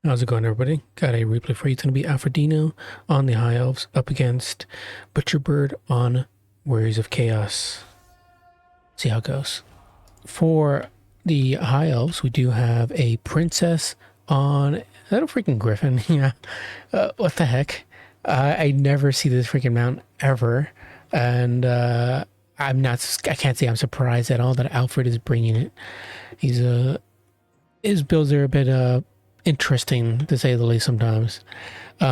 How's it going, everybody? Got a replay for you. It's going to be Alfredino on the High Elves up against Butcherbird on Warriors of Chaos. See how it goes. For the High Elves, we do have a Princess on... Is that a freaking Griffin? Yeah. What the heck? I never see this freaking mount ever. And I can't say I'm surprised at all that Alfred is bringing it. His builds are a bit interesting, to say the least, sometimes.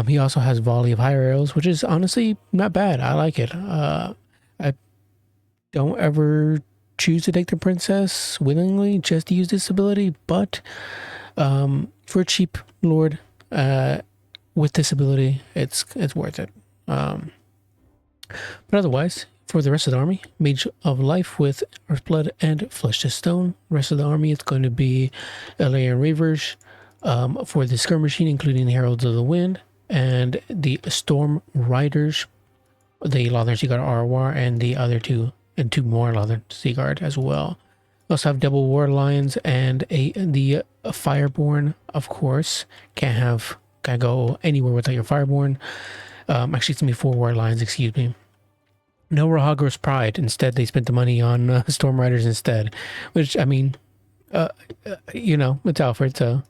He also has volley of higher arrows, which is honestly not bad. I like it. I don't ever choose to take the princess willingly just to use this ability, but for a cheap lord with this ability, it's worth it. But otherwise, for the rest of the army, Mage of Life with Earthblood and Flesh to Stone. Rest of the army, it's going to be LA and Reavers. For the skirmishing, including the Heralds of the Wind and the Storm Riders, the Lothern Seaguard ROR, and the other two, and two more Lothern Seaguard as well. We also have double War Lions and the Fireborn, of course. Can't go anywhere without your Fireborn. Actually, it's gonna be 4 War Lions, excuse me. No Rahagra's Pride. Instead, they spent the money on Storm Riders instead, which, I mean, it's Alfred, so...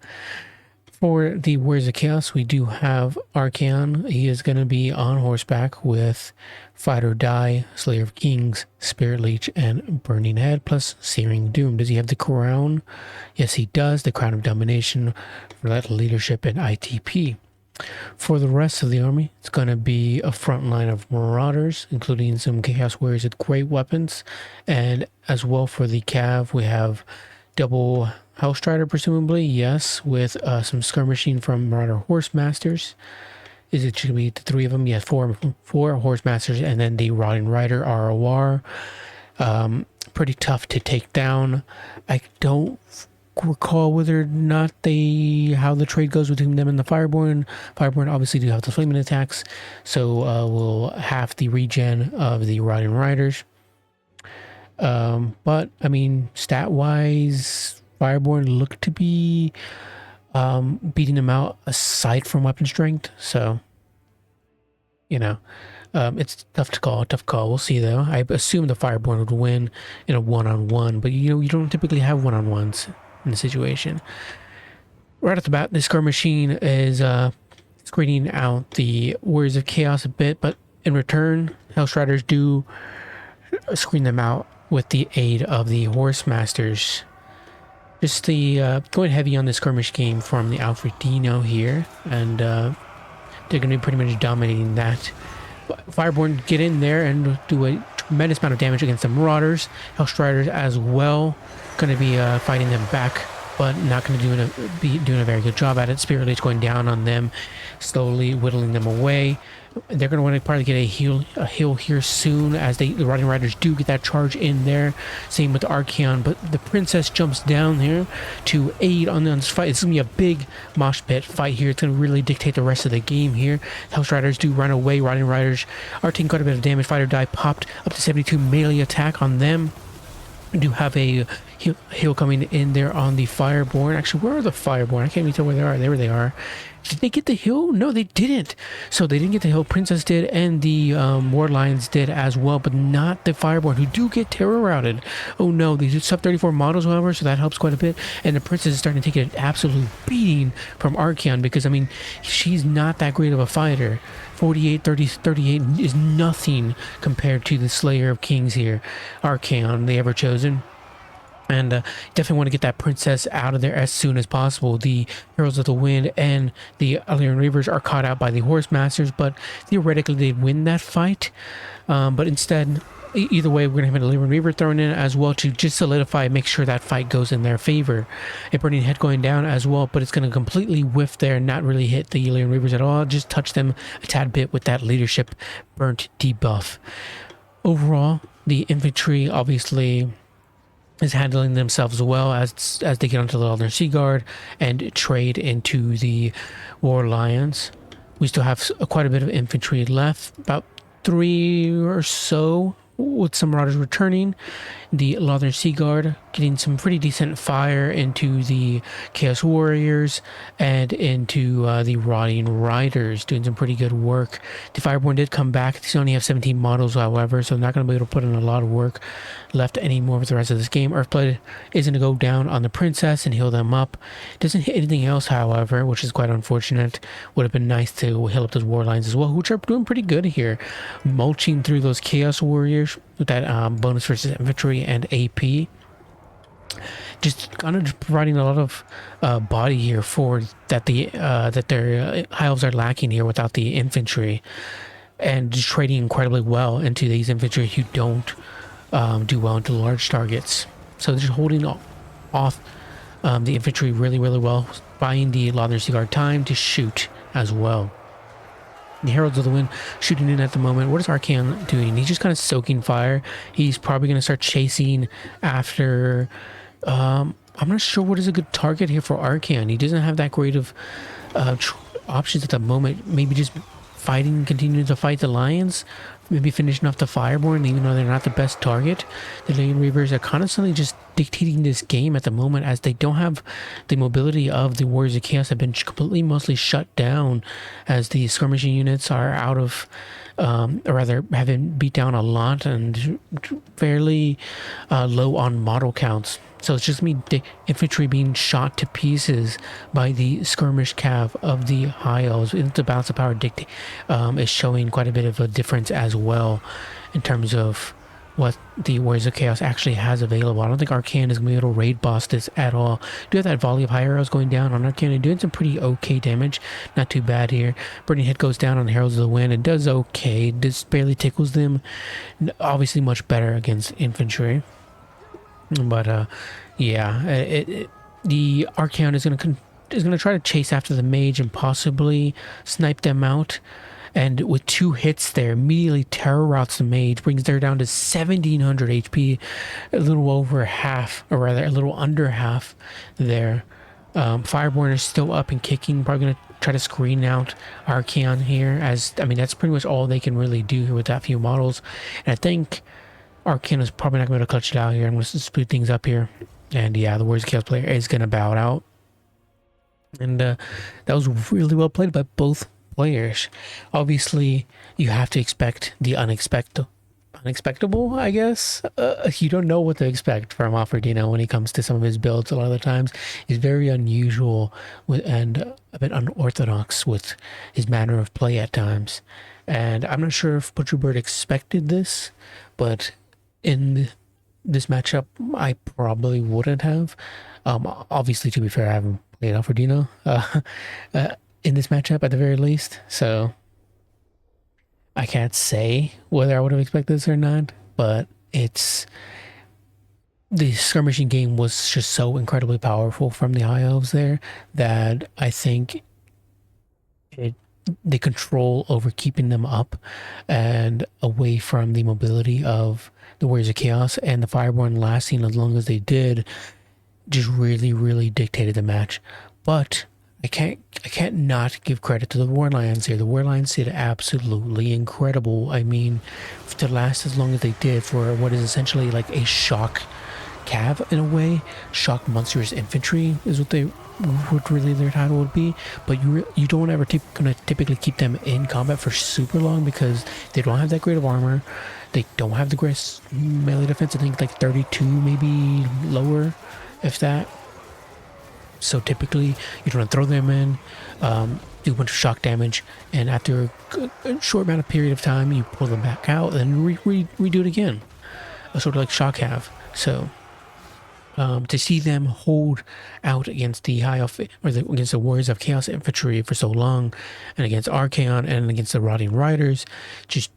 For the Warriors of Chaos, we do have Archaon. He is going to be on horseback with Fight or Die, Slayer of Kings, Spirit Leech, and Burning Head, plus Searing Doom. Does he have the crown? Yes, he does. The Crown of Domination, Leadership, and ITP. For the rest of the army, it's going to be a front line of Marauders, including some Chaos Warriors with great weapons. And as well for the Cav, we have double Hellstrider, presumably, yes, with some skirmishing from Marauder Horse Masters. Is it should be the 3 of them? Yeah, four Horse Masters, and then the Rotting Rider ROR. Pretty tough to take down. I don't recall whether or not how the trade goes between them and the Fireborn. Fireborn obviously do have the flaming attacks, so we'll have the regen of the Rotting Riders. But I mean, stat-wise, Fireborn look to be beating them out aside from weapon strength. So, it's tough call. We'll see though. I assume the Fireborn would win in a one-on-one, but you don't typically have one-on-ones in the situation. Right off the bat, the skirmishing is screening out the Warriors of Chaos a bit, but in return, Hellstriders do screen them out with the aid of the Horse Masters. Just the going heavy on the skirmish game from the Alfredino here, and they're going to be pretty much dominating that. Fireborn get in there and do a tremendous amount of damage against the Marauders. Hellstriders as well, going to be fighting them back, but not going to be doing a very good job at it. Spirit Leech going down on them, slowly whittling them away. They're going to want to probably get a heal here soon, as the Rotting Riders do get that charge in there. Same with Archaon, but the Princess jumps down here to aid on this fight. It's going to be a big mosh pit fight here. It's going to really dictate the rest of the game here. House Riders do run away. Rotting Riders are taking quite a bit of damage. Fight or Die popped up to 72 melee attack on them. We do have a heal coming in there on the Fireborn. Actually, where are the Fireborn? I can't even tell where they are. There they are. Did they get the hill? No, they didn't. So they didn't get the hill. Princess did, and the War Lions did as well, but not the Fireborn, who do get terror routed. Oh no, they did sub 34 models, however, so that helps quite a bit. And the Princess is starting to take an absolute beating from Archaon, because, I mean, she's not that great of a fighter. 48, 30, 38 is nothing compared to the Slayer of Kings here, Archaon, the Ever-Chosen. And definitely want to get that Princess out of there as soon as possible. The Heralds of the Wind and the Alien Reavers are caught out by the Horse Masters, but theoretically they'd win that fight. But instead, either way, we're going to have an Alien Reaver thrown in as well to just solidify and make sure that fight goes in their favor. A Burning Head going down as well, but it's going to completely whiff there and not really hit the Alien Reavers at all. Just touch them a tad bit with that Leadership burnt debuff. Overall, the infantry obviously is handling themselves well as they get onto the Lothern Seaguard and trade into the War Lions. We still have quite a bit of infantry left, about 3 or so, with some Marauders returning. The Lothern Seaguard getting some pretty decent fire into the Chaos Warriors and into the Rotting Riders, doing some pretty good work. The Fireborn did come back. They only have 17 models, however, so they're not going to be able to put in a lot of work left anymore with the rest of this game. Earthblade is going to go down on the Princess and heal them up. Doesn't hit anything else, however, which is quite unfortunate. Would have been nice to heal up those War Lions as well, which are doing pretty good here. Mulching through those Chaos Warriors with that bonus versus infantry and AP. Just kind of providing a lot of body here for that their high elves are lacking here without the infantry, and just trading incredibly well into these infantry who don't do well into large targets. So they're just holding off the infantry really well, buying the Lothar Seaguard time to shoot as well. The Heralds of the Wind shooting in at the moment. What is Arcan doing? He's just kind of soaking fire. He's probably going to start chasing after... I'm not sure what is a good target here for Arcan. He doesn't have that great of options at the moment. Maybe just continuing to fight the Lions. Maybe finishing off the Fireborn, even though they're not the best target. The Lane Reavers are constantly just dictating this game at the moment, as they don't have the mobility of the Warriors of Chaos. Have been completely mostly shut down, as the skirmishing units are out of, or rather have been beat down a lot and fairly low on model counts. So it's just the infantry being shot to pieces by the skirmish cav of the high elves. The balance of power is showing quite a bit of a difference as well in terms of what the Warriors of Chaos actually has available. I don't think Arcan is going to be able to raid boss this at all. Do have that volley of high arrows going down on Arcan and doing some pretty okay damage. Not too bad here. Burning Hit goes down on the Heralds of the Wind and does okay. Just barely tickles them. Obviously much better against infantry. But yeah, the Archaon is gonna try to chase after the mage and possibly snipe them out. And with 2 hits there, immediately terror routes the mage, brings her down to 1700 HP, a little over half, or rather a little under half there. Fireborn is still up and kicking, probably gonna try to screen out Archaon here, as I mean that's pretty much all they can really do here with that few models. And I think Arcan is probably not going to clutch it out here. I'm going to speed things up here. And yeah, the Warriors of Chaos player is going to bow it out. And that was really well played by both players. Obviously, you have to expect the unexpectable, I guess. You don't know what to expect from Alfredino when he comes to some of his builds. A lot of the times, he's very unusual and a bit unorthodox with his manner of play at times. And I'm not sure if Butcherbird expected this, but in this matchup, I probably wouldn't have. Obviously, to be fair, I haven't played Alfredino in this matchup at the very least, so I can't say whether I would have expected this or not. But the skirmishing game was just so incredibly powerful from the High Elves there that I think the control over keeping them up and away from the mobility of the Warriors of Chaos and the Fireborn lasting as long as they did just really dictated the match. But I can't not give credit to the War Lions here. The War Lions did absolutely incredible. I mean, to last as long as they did for what is essentially like a shock cav in a way. Shock monstrous infantry is what really their title would be. But you don't ever gonna typically keep them in combat for super long because they don't have that great of armor. They don't have the greatest melee defense. I think like 32, maybe lower, if that. So typically you don't throw them in, do a bunch of shock damage, and after a short amount of period of time you pull them back out and redo it again, sort of like shock have. So to see them hold out against the against the Warriors of Chaos infantry for so long, and against Archaon and against the Rotting Riders, just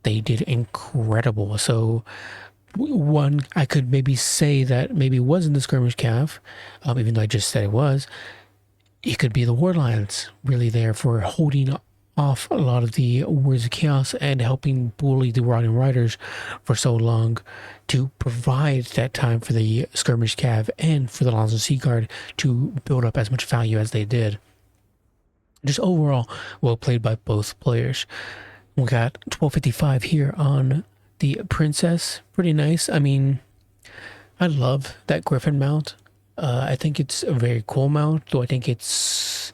they did incredible. So one, I could maybe say that maybe wasn't the skirmish cav, even though I just said it was. It could be the War Lions really there for holding off a lot of the Warriors of Chaos and helping bully the Rotting Riders for so long to provide that time for the skirmish cav and for the Lothar Seaguard to build up as much value as they did. Just overall, well played by both players. We got 1255 here on the Princess. Pretty nice. I mean, I love that Griffin mount. I think it's a very cool mount, though I think it's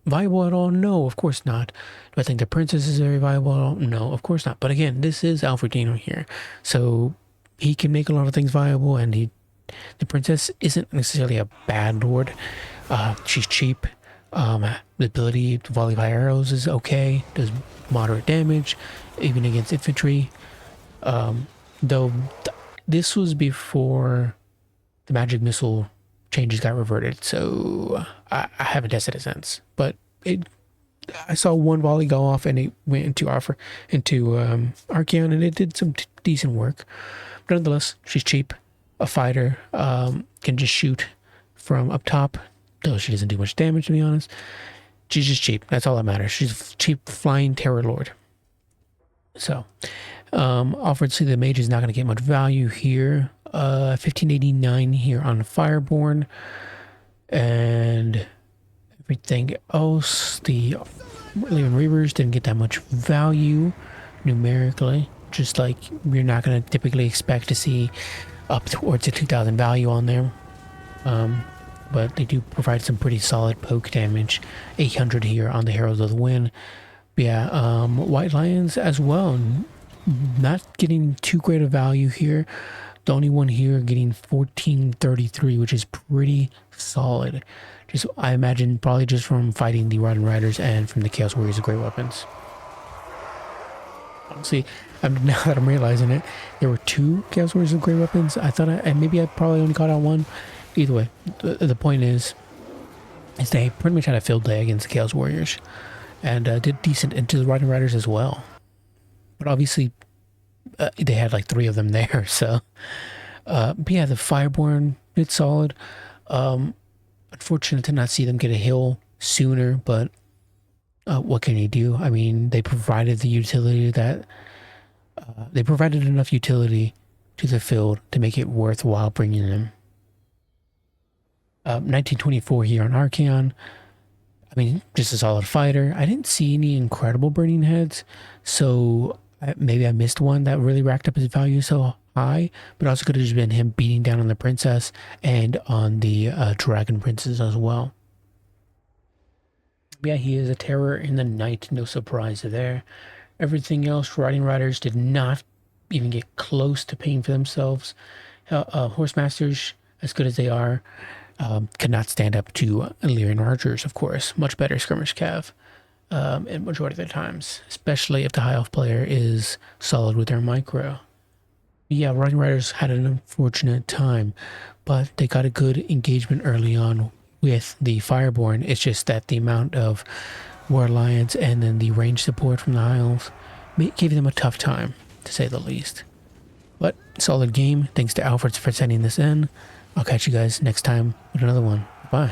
viable at all? No, of course not. Do I think the princess is very viable at all? No, of course not. But again, this is Alfredino here, so he can make a lot of things viable, and the princess isn't necessarily a bad lord. She's cheap. The ability to volley fire arrows is okay. Does moderate damage, even against infantry. Though this was before the magic missile changes got reverted, so I haven't tested it since. But I saw one volley go off, and it went into Archeon, and it did some decent work. But nonetheless, she's cheap, a fighter, can just shoot from up top, though she doesn't do much damage, to be honest. She's just cheap. That's all that matters. She's a cheap flying terror lord. So, obviously the mage is not going to get much value here. 1589 here on Fireborn, and everything else. The Leon Reavers didn't get that much value numerically. Just like you're not going to typically expect to see up towards a 2000 value on there. But they do provide some pretty solid poke damage. 800 here on the Heralds of the Wind. But yeah, White Lions as well. Not getting too great a value here. The only one here getting 1433, which is pretty solid. Just, I imagine, probably just from fighting the Rotten Riders and from the Chaos Warriors of Great Weapons. Honestly, now that I'm realizing it, there were 2 Chaos Warriors of Great Weapons. I thought maybe I probably only caught out 1. Either way, the point is they pretty much had a field day against the Chaos Warriors, and did decent into the Rotten Riders as well. But obviously, they had like 3 of them there, so. But yeah, the Fireborn did solid. Unfortunate to not see them get a hill sooner, but what can you do? I mean, they provided the utility that they provided enough utility to the field to make it worthwhile bringing them. 1924 here on Archeon. I mean, just a solid fighter. I didn't see any incredible burning heads, so maybe I missed one that really racked up his value so high, but also could have just been him beating down on the princess and on the dragon princes as well. Yeah, he is a terror in the night, no surprise there. Everything else, Riding Riders did not even get close to paying for themselves. Horse Masters, as good as they are, could not stand up to Illyrian Archers, of course. Much better skirmish cav in majority of the times, especially if the high elf player is solid with their micro. Yeah, Riding Riders had an unfortunate time, but they got a good engagement early on with the Fireborn. It's just that the amount of War Alliance and then the range support from the high elves gave them a tough time, to say the least. But solid game. Thanks to Alfred for sending this in. I'll catch you guys next time with another one. Bye.